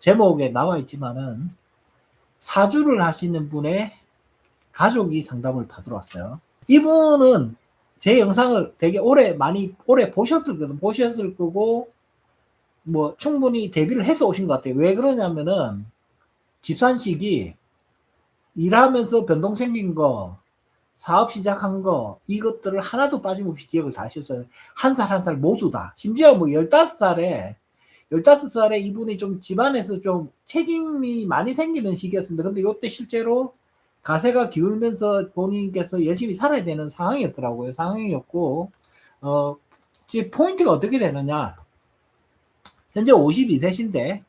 제목에 나와 있지만은 사주를 하시는 분의 가족이 상담을 받으러 왔어요. 이분은 제 영상을 되게 오래 보셨을 거고 뭐 충분히 대비를 해서 오신 것 같아요. 왜 그러냐면은 집산식이 일하면서 변동 생긴 거, 사업 시작한 거, 이것들을 하나도 빠짐없이 기억을 다 하셨어요. 한 살 한 살 모두 다. 심지어 뭐 15살에 이분이 좀 집안에서 좀 책임이 많이 생기는 시기였습니다. 근데 이때 실제로 가세가 기울면서 본인께서 열심히 살아야 되는 상황이었더라고요. 상황이었고, 지금 포인트가 어떻게 되느냐. 현재 52세신데,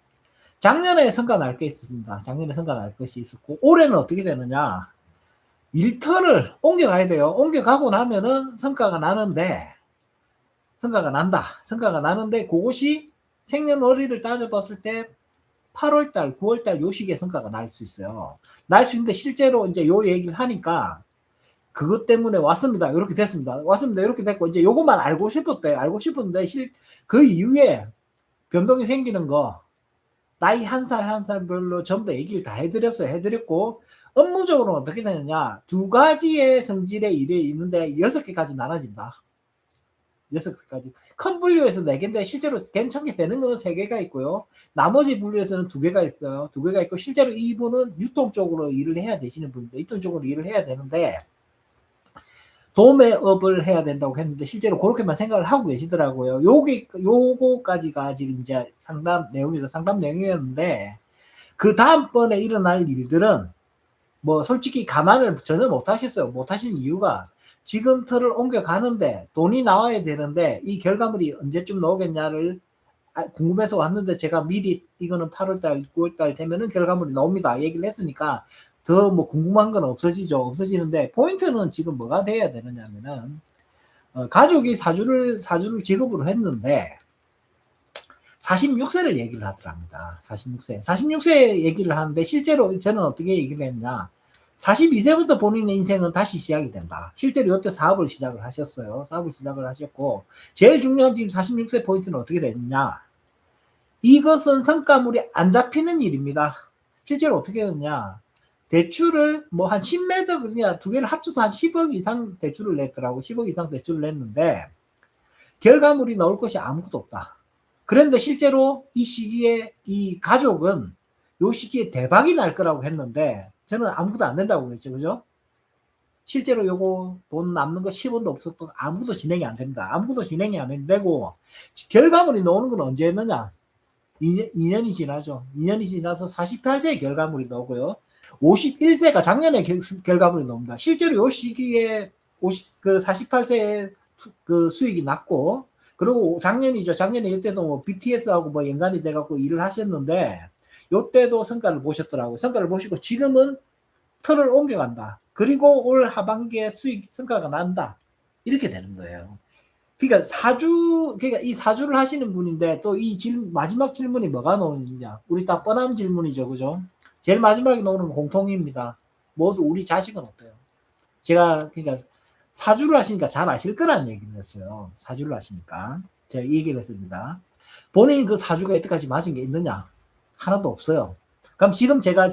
작년에 성과 날 게 있습니다. 작년에 성과 날 것이 있었고, 올해는 어떻게 되느냐. 일터를 옮겨가야 돼요. 옮겨가고 나면은 성과가 나는데, 그것이 생년월일을 따져봤을 때 8월달, 9월달 요 시기에 성과가 날 수 있어요. 날 수 있는데 실제로 이제 요 얘기를 하니까 그것 때문에 왔습니다. 이렇게 됐습니다. 이렇게 됐고 이제 요것만 알고 싶었는데 그 이후에 변동이 생기는 거 나이 한 살 한 살별로 전부 다 얘기를 다 해드렸고 업무적으로 어떻게 되느냐 2가지의 성질의 일이 있는데 6개까지 나눠진다. 6개까지. 큰 분류에서 4개인데 실제로 괜찮게 되는 거는 3개가 있고요. 나머지 분류에서는 2개가 있어요. 2개가 있고 실제로 이분은 유통 쪽으로 일을 해야 되시는 분인데 유통 쪽으로 일을 해야 되는데 도매업을 해야 된다고 했는데 실제로 그렇게만 생각을 하고 계시더라고요. 요거까지가 지금 이제 상담 내용이었는데 그 다음번에 일어날 일들은 뭐 솔직히 감안을 전혀 못 하셨어요. 못 하신 이유가 지금 틀을 옮겨가는데 돈이 나와야 되는데 이 결과물이 언제쯤 나오겠냐를 궁금해서 왔는데 제가 미리 이거는 8월달, 9월달 되면은 결과물이 나옵니다. 얘기를 했으니까 더 뭐 궁금한 건 없어지는데 포인트는 지금 뭐가 돼야 되느냐면은 가족이 사주를 직업으로 했는데 46세를 얘기를 하더랍니다. 46세 얘기를 하는데 실제로 저는 어떻게 얘기를 했냐. 42세부터 본인의 인생은 다시 시작이 된다. 실제로 이때 사업을 시작을 하셨어요. 사업을 시작을 하셨고 제일 중요한 지금 46세 포인트는 어떻게 됐냐. 이것은 성과물이 안 잡히는 일입니다. 실제로 어떻게 됐냐. 대출을 뭐 한 10m 그냥 2개를 합쳐서 한 10억 이상 대출을 냈더라고. 10억 이상 대출을 냈는데 결과물이 나올 것이 아무것도 없다. 그런데 실제로 이 시기에 이 가족은 요 시기에 대박이 날 거라고 했는데 저는 아무것도 안 된다고 했죠. 그죠? 실제로 요거 돈 남는 거 10원도 없었던 아무것도 진행이 안 됩니다. 아무것도 진행이 안 되고 결과물이 나오는 건 언제 했느냐? 2년이 지나죠. 2년이 지나서 48세에 결과물이 나오고요. 51세가 작년에 결과물이 나옵니다. 실제로 요 시기에 48세에 그 수익이 났고 그리고 작년이죠. 작년에 이때도 뭐 BTS하고 뭐 연관이 돼갖고 일을 하셨는데 요때도 성과를 보셨더라고요. 성과를 보시고 지금은 틀을 옮겨간다. 그리고 올 하반기에 수익 성과가 난다. 이렇게 되는 거예요. 그러니까 이 사주를 하시는 분인데 또 이 마지막 질문이 뭐가 나오느냐. 우리 딱 뻔한 질문이죠. 그죠? 제일 마지막에 나오는 공통입니다. 모두 우리 자식은 어때요? 제가 그러니까 사주를 하시니까 잘 아실 거란 얘기를 했어요. 사주를 하시니까. 제가 이 얘기를 했습니다. 본인 그 사주가 여태까지 맞은 게 있느냐? 하나도 없어요. 그럼 제가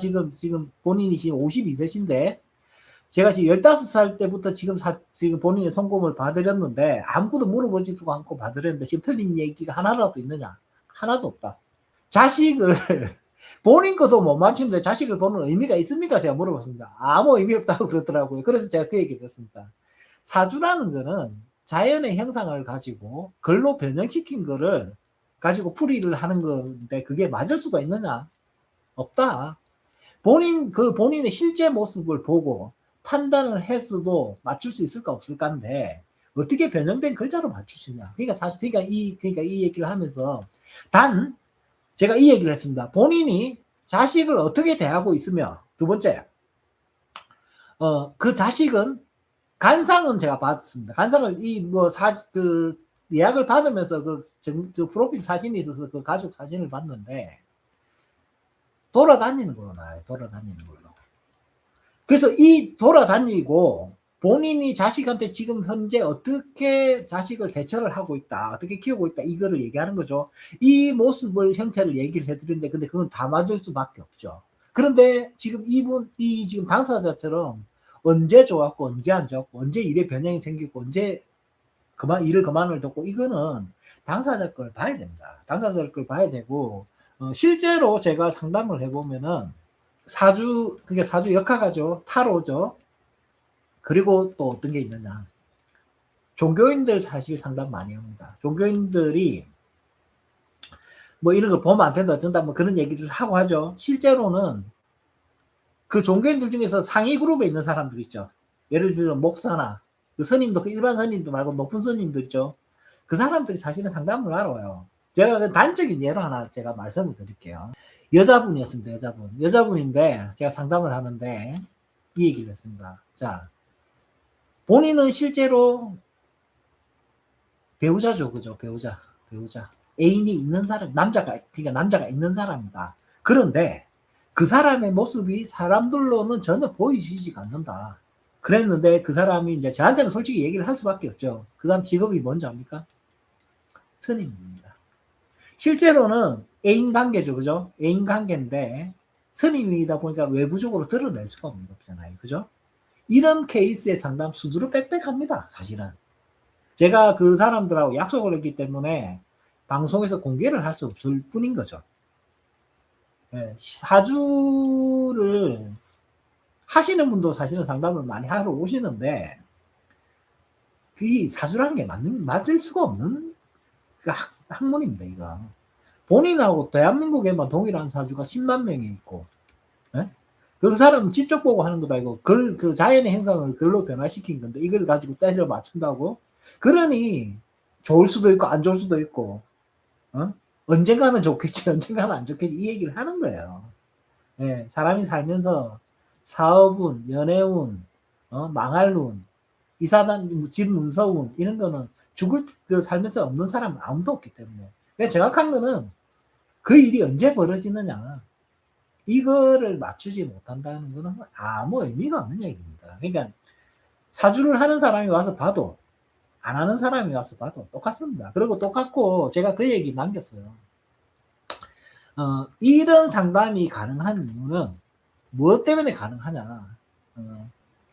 본인이 지금 52세신데 제가 지금 15살 때부터 지금 본인의 성공을 봐드렸는데 아무것도 물어보지도 않고 봐드렸는데 지금 틀린 얘기가 하나라도 있느냐? 하나도 없다. 자식을 본인 것도 못 맞추는데 자식을 보는 의미가 있습니까? 제가 물어봤습니다. 아무 의미 없다고 그러더라고요. 그래서 제가 그 얘기를 했습니다. 사주라는 거는 자연의 형상을 가지고 글로 변형시킨 거를 가지고 풀이를 하는 건데 그게 맞을 수가 있느냐? 없다. 본인의 실제 모습을 보고 판단을 했어도 맞출 수 있을까 없을까인데 어떻게 변형된 글자로 맞추시냐. 그러니까 이 얘기를 하면서 제가 이 얘기를 했습니다. 본인이 자식을 어떻게 대하고 있으며 두 번째 그 자식은 간상은 제가 받습니다. 간상을 예약을 받으면서 그 프로필 사진이 있어서 그 가족 사진을 봤는데 돌아다니는 걸로 나와요. 그래서 이 돌아다니고 본인이 자식한테 지금 현재 어떻게 자식을 대처를 하고 있다, 어떻게 키우고 있다, 이거를 얘기하는 거죠. 이 모습을, 형태를 얘기를 해드리는데, 근데 그건 다 맞을 수밖에 없죠. 그런데 지금 이 지금 당사자처럼 언제 좋았고, 언제 안 좋았고, 언제 일에 변형이 생기고, 언제 일을 그만을 뒀고, 이거는 당사자 걸 봐야 됩니다. 당사자 걸 봐야 되고, 실제로 제가 상담을 해보면은, 그게 사주 역학하죠. 타로죠. 그리고 또 어떤 게 있느냐. 종교인들 사실 상담 많이 합니다. 종교인들이 뭐 이런 걸 보면 안 된다, 어쩐다, 뭐 그런 얘기를 하고 하죠. 실제로는 그 종교인들 중에서 상위 그룹에 있는 사람들 있죠. 예를 들면 목사나 그 스님도, 그 일반 스님도 말고 높은 스님들 있죠. 그 사람들이 사실은 상담을 하러 와요. 제가 그 단적인 예로 하나 제가 말씀을 드릴게요. 여자분이었습니다. 여자분인데 제가 상담을 하는데 이 얘기를 했습니다. 자, 본인은 실제로 배우자죠, 그죠? 배우자. 애인이 있는 사람, 그러니까 남자가 있는 사람이다. 그런데 그 사람의 모습이 사람들로는 전혀 보이지가 않는다. 그랬는데 그 사람이 이제 저한테는 솔직히 얘기를 할 수밖에 없죠. 그 사람 직업이 뭔지 압니까? 스님입니다. 실제로는 애인 관계죠, 그죠? 애인 관계인데 스님이다 보니까 외부적으로 드러낼 수가 없잖아요, 그죠? 이런 케이스의 상담 수두룩 빽빽합니다, 사실은. 제가 그 사람들하고 약속을 했기 때문에 방송에서 공개를 할 수 없을 뿐인 거죠. 예, 사주를 하시는 분도 사실은 상담을 많이 하러 오시는데, 그 사주라는 게 맞을 수가 없는 학문입니다, 이거. 본인하고 대한민국에만 동일한 사주가 10만 명이 있고, 예? 그 사람은 직접 보고 하는 것도 아니고, 그 자연의 행성을 글로 변화시킨 건데, 이걸 가지고 때려 맞춘다고? 그러니, 좋을 수도 있고, 안 좋을 수도 있고, 언젠가는 좋겠지, 언젠가는 안 좋겠지, 이 얘기를 하는 거예요. 예, 사람이 살면서 사업운, 연애운, 망할 운, 이사단, 집 문서운, 이런 거는 살면서 없는 사람은 아무도 없기 때문에. 그러니까 정확한 거는 그 일이 언제 벌어지느냐, 이거를 맞추지 못한다는 거는 아무 의미가 없는 얘기입니다. 그러니까 사주를 하는 사람이 와서 봐도, 안 하는 사람이 와서 봐도 똑같습니다. 그리고 똑같고, 제가 그 얘기 남겼어요. 이런 상담이 가능한 이유는 무엇 때문에 가능하냐.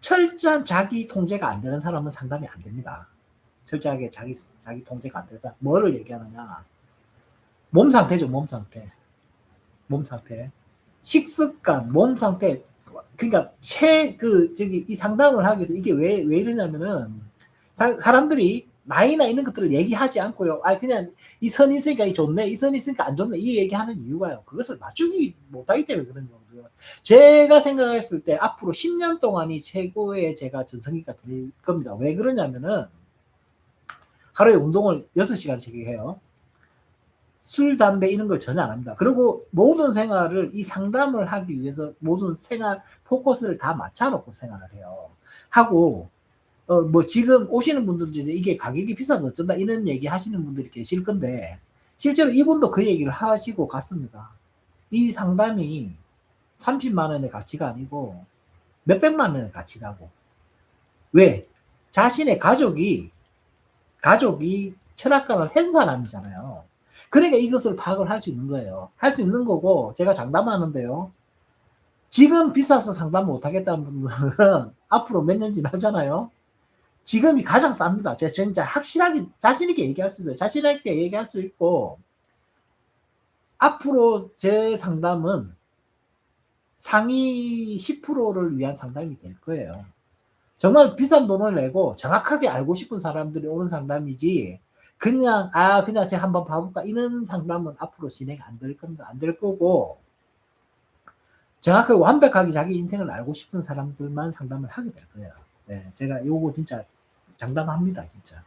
철저한 자기 통제가 안 되는 사람은 상담이 안 됩니다. 철저하게 자기 통제가 안 되는 사람. 뭐를 얘기하느냐. 몸 상태죠, 몸 상태. 식습관, 몸 상태. 그러니까 이 상담을 하기 위해서 이게 왜 이러냐면은, 사람들이 나이나 이런 것들을 얘기하지 않고요. 그냥 이 선이 있으니까 좋네, 이 선이 있으니까 안 좋네, 이 얘기하는 이유가요. 그것을 맞추기 못하기 때문에 그런 거고요. 제가 생각했을 때 앞으로 10년 동안이 최고의 제가 전성기가 될 겁니다. 왜 그러냐면은, 하루에 운동을 6시간씩 해요. 술, 담배 이런 걸 전혀 안 합니다. 그리고 모든 생활을 이 상담을 하기 위해서 모든 생활 포커스를 다 맞춰놓고 생활을 해요. 하고, 뭐 지금 오시는 분들 중에 이게 가격이 비싸서 어쩐다 이런 얘기 하시는 분들이 계실 건데, 실제로 이분도 그 얘기를 하시고 갔습니다. 이 상담이 30만 원의 가치가 아니고 몇백만 원의 가치라고. 왜? 자신의 가족이 철학관을 한 사람이잖아요. 그러니까 이것을 파악을 할 수 있는 거예요. 할 수 있는 거고, 제가 장담하는데요. 지금 비싸서 상담 못 하겠다는 분들은 앞으로 몇 년 지나잖아요. 지금이 가장 쌉니다. 제가 진짜 확실하게 자신있게 얘기할 수 있어요. 자신있게 얘기할 수 있고, 앞으로 제 상담은 상위 10%를 위한 상담이 될 거예요. 정말 비싼 돈을 내고 정확하게 알고 싶은 사람들이 오는 상담이지, 그냥 제가 한번 봐볼까, 이런 상담은 앞으로 진행 안 될 겁니다. 안 될 거고, 정확하게 완벽하게 자기 인생을 알고 싶은 사람들만 상담을 하게 될 거예요. 네, 제가 요거 진짜 장담합니다, 진짜.